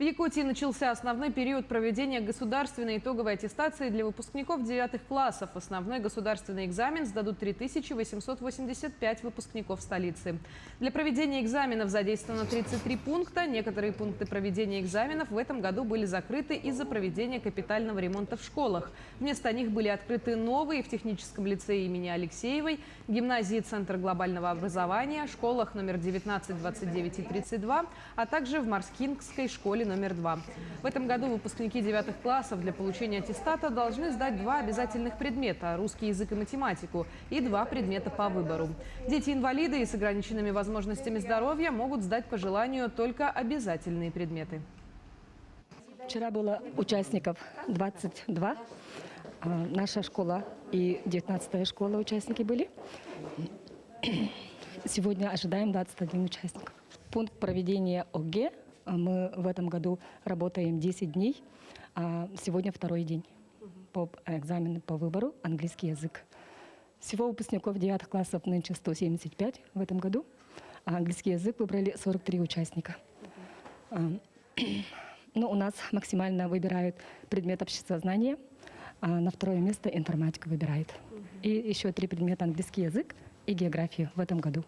В Якутии начался основной период проведения государственной итоговой аттестации для выпускников 9 классов. Основной государственный экзамен сдадут 3885 выпускников столицы. Для проведения экзаменов задействовано 33 пункта. Некоторые пункты проведения экзаменов в этом году были закрыты из-за проведения капитального ремонта в школах. Вместо них были открыты новые в техническом лицее имени Алексеевой, гимназии Центр глобального образования, школах номер 19, 29 и 32, а также в Марскинской школе номер 2. В этом году выпускники 9 классов для получения аттестата должны сдать 2 обязательных предмета – русский язык и математику, и 2 предмета по выбору. Дети-инвалиды и с ограниченными возможностями здоровья могут сдать по желанию только обязательные предметы. Вчера было участников 22. Наша школа и 19-я школа участники были. Сегодня ожидаем 21 участников. Пункт проведения ОГЭ. Мы в этом году работаем 10 дней. Сегодня второй день по экзамену по выбору английский язык. Всего выпускников 9 классов нынче 175 в этом году. А английский язык выбрали 43 участника. Но у нас максимально выбирают предмет обществознания, а на второе место информатика выбирает. И еще 3 предмета английский язык и географию в этом году.